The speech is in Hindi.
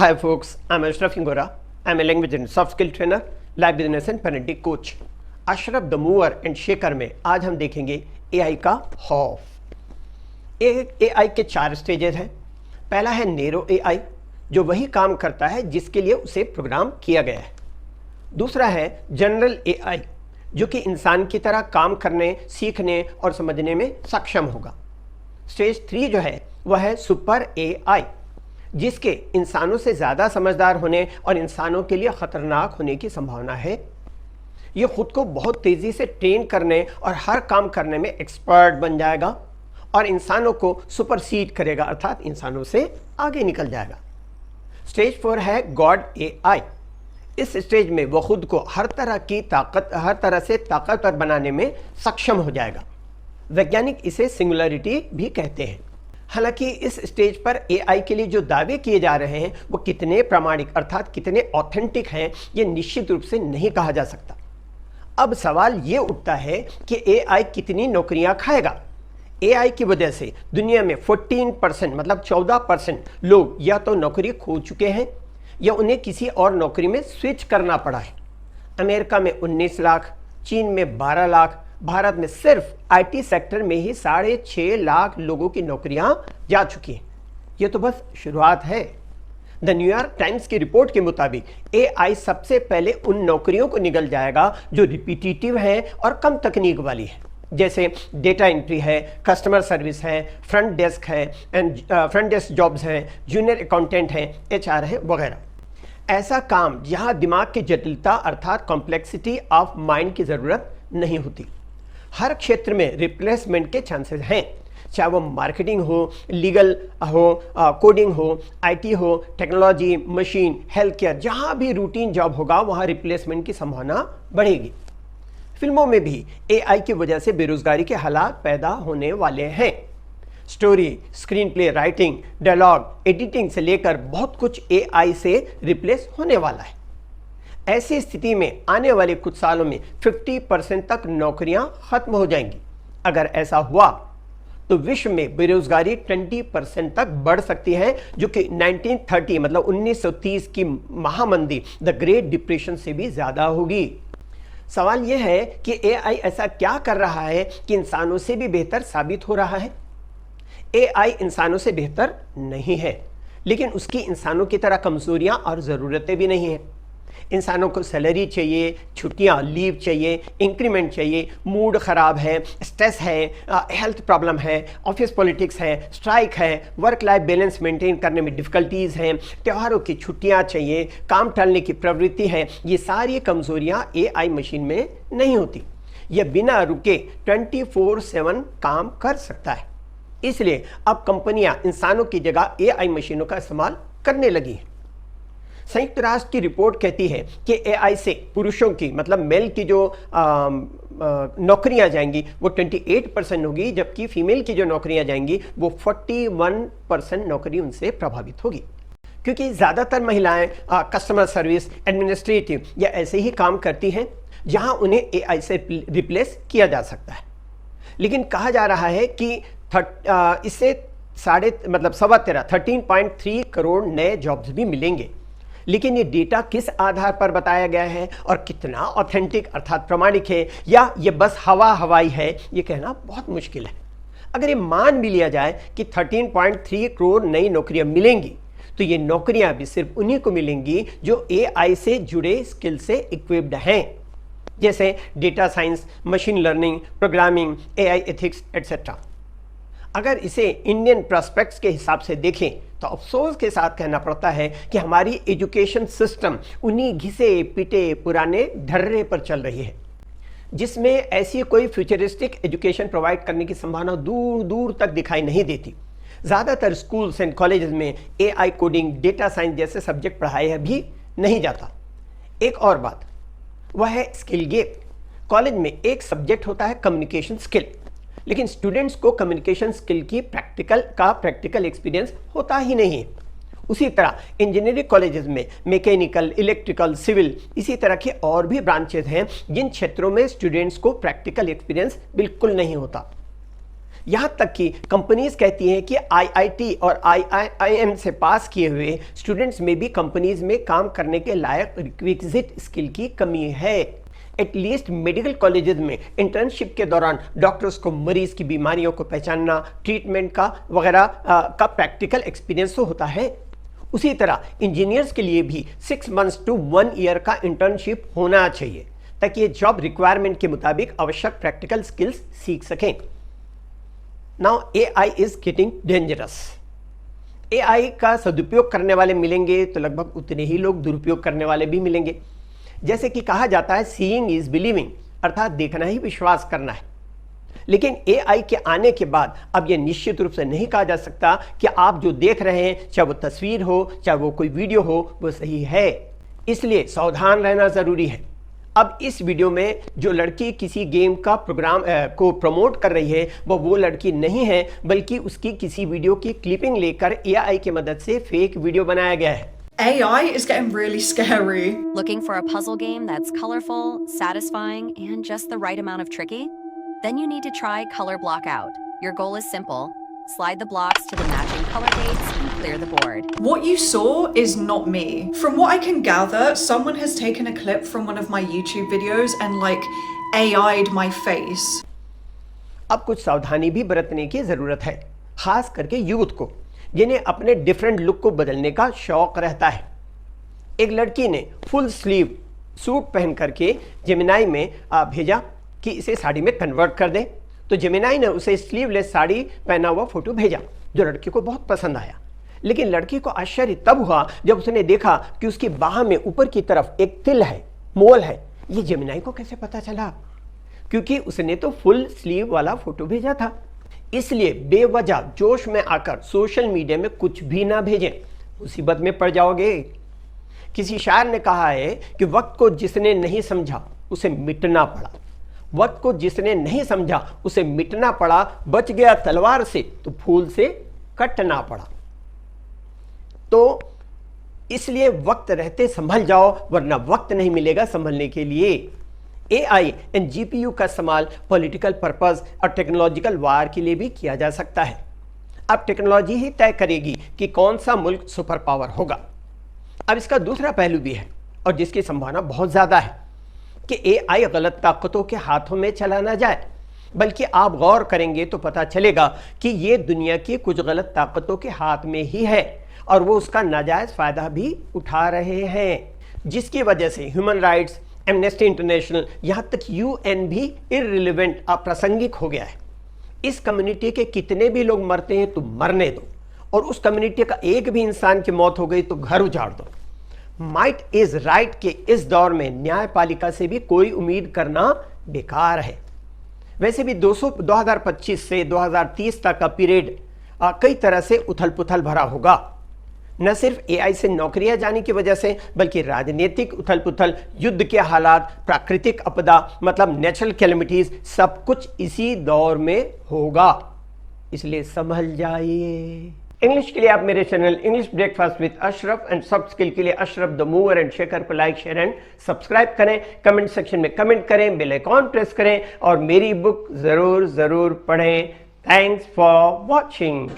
Hi folks, I'm Ashraf Ingora. I'm a language and soft skill trainer, live business and parenting coach. Ashraf the mover and shaker में आज हम देखेंगे एआई का खौफ। एआई के 4 स्टेजेस हैं। पहला है नेरो एआई, जो वही काम करता है जिसके लिए उसे प्रोग्राम किया गया है। दूसरा है जनरल एआई, जो कि इंसान की तरह काम करने, सीखने और समझने में सक्षम होगा। स्टेज 3 जो है वह है सुपर एआई, जिसके इंसानों से ज़्यादा समझदार होने और इंसानों के लिए ख़तरनाक होने की संभावना है। ये खुद को बहुत तेज़ी से ट्रेन करने और हर काम करने में एक्सपर्ट बन जाएगा और इंसानों को सुपरसीड करेगा, अर्थात इंसानों से आगे निकल जाएगा। स्टेज 4 है गॉड एआई। इस स्टेज में वो खुद को हर तरह से ताकतवर बनाने में सक्षम हो जाएगा। वैज्ञानिक इसे सिंगुलरिटी भी कहते हैं। हालांकि इस स्टेज पर एआई के लिए जो दावे किए जा रहे हैं वो कितने प्रामाणिक अर्थात कितने ऑथेंटिक हैं, ये निश्चित रूप से नहीं कहा जा सकता। अब सवाल ये उठता है कि एआई कितनी नौकरियां खाएगा। एआई की वजह से दुनिया में 14% मतलब 14% लोग या तो नौकरी खो चुके हैं या उन्हें किसी और नौकरी में स्विच करना पड़ा है। अमेरिका में 19 लाख, चीन में 12 लाख, भारत में सिर्फ आईटी सेक्टर में ही 6.5 लाख लोगों की नौकरियां जा चुकी हैं। ये तो बस शुरुआत है। द न्यूयॉर्क टाइम्स की रिपोर्ट के मुताबिक एआई सबसे पहले उन नौकरियों को निगल जाएगा जो रिपीटिटिव है और कम तकनीक वाली है, जैसे डेटा एंट्री है, कस्टमर सर्विस है, फ्रंट डेस्क जॉब्स हैं, जूनियर अकाउंटेंट हैं, एचआर है वगैरह। ऐसा काम जहां दिमाग की जटिलता अर्थात कॉम्प्लेक्सिटी ऑफ माइंड की ज़रूरत नहीं होती। हर क्षेत्र में रिप्लेसमेंट के चांसेस हैं, चाहे वो मार्केटिंग हो, लीगल हो, कोडिंग हो, आईटी हो, टेक्नोलॉजी, मशीन, हेल्थ केयर, जहाँ भी रूटीन जॉब होगा वहाँ रिप्लेसमेंट की संभावना बढ़ेगी। फिल्मों में भी एआई की वजह से बेरोजगारी के हालात पैदा होने वाले हैं। Story, screen play writing, dialogue, editing से लेकर बहुत कुछ एआई से रिप्लेस होने वाला है। ऐसी स्थिति में आने वाले कुछ सालों में 50% तक नौकरियां खत्म हो जाएंगी। अगर ऐसा हुआ तो विश्व में बेरोजगारी 20% तक बढ़ सकती है, जो कि 1930 मतलब 1930 की महामंदी द ग्रेट डिप्रेशन से भी ज़्यादा होगी। सवाल यह है कि एआई ऐसा क्या कर रहा है कि इंसानों से भी बेहतर साबित हो रहा है। एआई इंसानों से बेहतर नहीं है, लेकिन उसकी इंसानों की तरह कमजोरियां और ज़रूरतें भी नहीं हैं। इंसानों को सैलरी चाहिए, छुट्टियां, लीव चाहिए, इंक्रीमेंट चाहिए, मूड ख़राब है, स्ट्रेस है, हेल्थ प्रॉब्लम है, ऑफिस पॉलिटिक्स है, स्ट्राइक है, वर्क लाइफ बैलेंस मेंटेन करने में डिफ़िकल्टीज़ हैं, त्योहारों की छुट्टियां चाहिए, काम टालने की प्रवृत्ति है। ये सारी कमज़ोरियां एआई मशीन में नहीं होती। यह बिना रुके 24/7 काम कर सकता है। इसलिए अब कंपनियां इंसानों की जगह एआई मशीनों का इस्तेमाल करने लगी हैं। संयुक्त राष्ट्र की रिपोर्ट कहती है कि एआई से पुरुषों की मतलब मेल की जो नौकरियां जाएंगी वो 28% होगी, जबकि फीमेल की जो नौकरियां जाएंगी वो 41% नौकरी उनसे प्रभावित होगी। क्योंकि ज़्यादातर महिलाएं कस्टमर सर्विस, एडमिनिस्ट्रेटिव या ऐसे ही काम करती हैं जहां उन्हें एआई से रिप्लेस किया जा सकता है। लेकिन कहा जा रहा है कि इससे 13.3 करोड़ नए जॉब्स भी मिलेंगे। लेकिन ये डेटा किस आधार पर बताया गया है और कितना ऑथेंटिक अर्थात प्रमाणिक है, या ये बस हवाई है, ये कहना बहुत मुश्किल है। अगर ये मान भी लिया जाए कि 13.3 करोड़ नई नौकरियां मिलेंगी, तो ये नौकरियां भी सिर्फ उन्हीं को मिलेंगी जो एआई से जुड़े स्किल से इक्विप्ड हैं, जैसे data science, machine learning, programming, AI ethics etcetera. अगर इसे इंडियन प्रोस्पेक्ट्स के हिसाब से देखें तो अफसोस के साथ कहना पड़ता है कि हमारी एजुकेशन सिस्टम उन्हीं घिसे पिटे पुराने ढर्रे पर चल रही है, जिसमें ऐसी कोई फ्यूचरिस्टिक एजुकेशन प्रोवाइड करने की संभावना दूर दूर तक दिखाई नहीं देती। ज़्यादातर स्कूल्स एंड कॉलेजेस में एआई, कोडिंग, डेटा साइंस जैसे सब्जेक्ट पढ़ाया भी नहीं जाता। एक और बात वह है स्किल गैप। कॉलेज में एक सब्जेक्ट होता है कम्युनिकेशन स्किल, लेकिन स्टूडेंट्स को कम्युनिकेशन स्किल की प्रैक्टिकल एक्सपीरियंस होता ही नहीं है। उसी तरह इंजीनियरिंग कॉलेजेस में मैकेनिकल, इलेक्ट्रिकल, सिविल, इसी तरह के और भी ब्रांचेज हैं जिन क्षेत्रों में स्टूडेंट्स को प्रैक्टिकल एक्सपीरियंस बिल्कुल नहीं होता। यहाँ तक कि कंपनीज कहती हैं कि आईआईटी और आईआईएम से पास किए हुए स्टूडेंट्स में भी कंपनीज में काम करने के लायक रिक्विजिट स्किल की कमी है। एटलीस्ट मेडिकल कॉलेजेस में इंटर्नशिप के दौरान डॉक्टर्स को मरीज की बीमारियों को पहचानना, ट्रीटमेंट का वगैरह का प्रैक्टिकल एक्सपीरियंस तो होता है। उसी तरह इंजीनियर्स के लिए भी 6 months to 1 year का इंटर्नशिप होना चाहिए ताकि ये जॉब रिक्वायरमेंट के मुताबिक आवश्यक प्रैक्टिकल स्किल्स सीख सकें। Now AI is getting dangerous. AI का सदुपयोग करने वाले मिलेंगे तो लगभग उतने ही लोग दुरुपयोग करने वाले भी मिलेंगे। जैसे कि कहा जाता है सीइंग इज बिलीविंग, अर्थात देखना ही विश्वास करना है। लेकिन AI के आने के बाद अब यह निश्चित रूप से नहीं कहा जा सकता कि आप जो देख रहे हैं, चाहे वो तस्वीर हो चाहे वो कोई वीडियो हो, वो सही है। इसलिए सावधान रहना जरूरी है। अब इस वीडियो में जो लड़की किसी गेम का प्रोग्राम को प्रमोट कर रही है वो लड़की नहीं है, बल्कि उसकी किसी वीडियो की क्लिपिंग लेकर AI की मदद से फेक वीडियो बनाया गया है। AI is getting really scary. Looking for a puzzle game that's colorful, satisfying, and just the right amount of tricky? Then you need to try Color Block Out. Your goal is simple. Slide the blocks to the matching color dates and clear the board. What you saw is not me. From what I can gather, someone has taken a clip from one of my YouTube videos and AI'd my face. अब कुछ सावधानी भी बरतने की जरूरत है, खास करके यूथ को, जिन्हें अपने डिफरेंट लुक को बदलने का शौक रहता है। एक लड़की ने फुल स्लीव सूट पहन करके जेमिनाई में भेजा कि इसे साड़ी में कन्वर्ट कर दे, तो जेमिनाई ने उसे स्लीवलेस साड़ी पहना हुआ फोटो भेजा जो लड़की को बहुत पसंद आया। लेकिन लड़की को आश्चर्य तब हुआ जब उसने देखा कि उसकी बाह में ऊपर की तरफ एक तिल है, मोल है। ये जेमिनाई को कैसे पता चला? क्योंकि उसने तो फुल स्लीव वाला फोटो भेजा था। इसलिए बेवजह जोश में आकर सोशल मीडिया में कुछ भी ना भेजें, मुसीबत में पड़ जाओगे। किसी शायर ने कहा है कि वक्त को जिसने नहीं समझा उसे मिटना पड़ा, वक्त को जिसने नहीं समझा उसे मिटना पड़ा, बच गया तलवार से तो फूल से कटना पड़ा। तो इसलिए वक्त रहते संभल जाओ, वरना वक्त नहीं मिलेगा संभलने के लिए। AI एंड GPU का इस्तेमाल पॉलिटिकल पर्पस और टेक्नोलॉजिकल वार के लिए भी किया जा सकता है। अब टेक्नोलॉजी ही तय करेगी कि कौन सा मुल्क सुपर पावर होगा। अब इसका दूसरा पहलू भी है और जिसकी संभावना बहुत ज़्यादा है कि AI गलत ताकतों के हाथों में चला ना जाए, बल्कि आप गौर करेंगे तो पता चलेगा कि ये दुनिया की कुछ गलत ताकतों के हाथ में ही है और वो उसका नाजायज़ फ़ायदा भी उठा रहे हैं, जिसकी वजह से ह्यूमन राइट्स, एमनेस्टी इंटरनेशनल, यहाँ तक UN भी इररिलेवेंट, अप्रासंगिक हो गया है। इस कम्युनिटी के कितने भी लोग मरते हैं तो मरने दो, और उस कम्युनिटी का एक भी इंसान की मौत हो गई तो घर उजाड़ दो। माइट इज राइट के इस दौर में न्यायपालिका से भी कोई उम्मीद करना बेकार है। वैसे भी 2025 से 2030 तक का पीरियड कई तरह से उथल पुथल भरा होगा, न सिर्फ AI से नौकरियां जाने की वजह से, बल्कि राजनीतिक उथल पुथल, युद्ध के हालात, प्राकृतिक आपदा मतलब नेचुरल कैलेमिटीज, सब कुछ इसी दौर में होगा। इसलिए संभल जाइए। इंग्लिश के लिए आप मेरे channel English breakfast with Ashraf and soft skill के लिए Ashraf the mover and shaker को लाइक, शेयर एंड सब्सक्राइब करें। कमेंट सेक्शन में कमेंट करें, बेल आइकॉन प्रेस करें और मेरी बुक जरूर पढ़ें। Thanks for watching.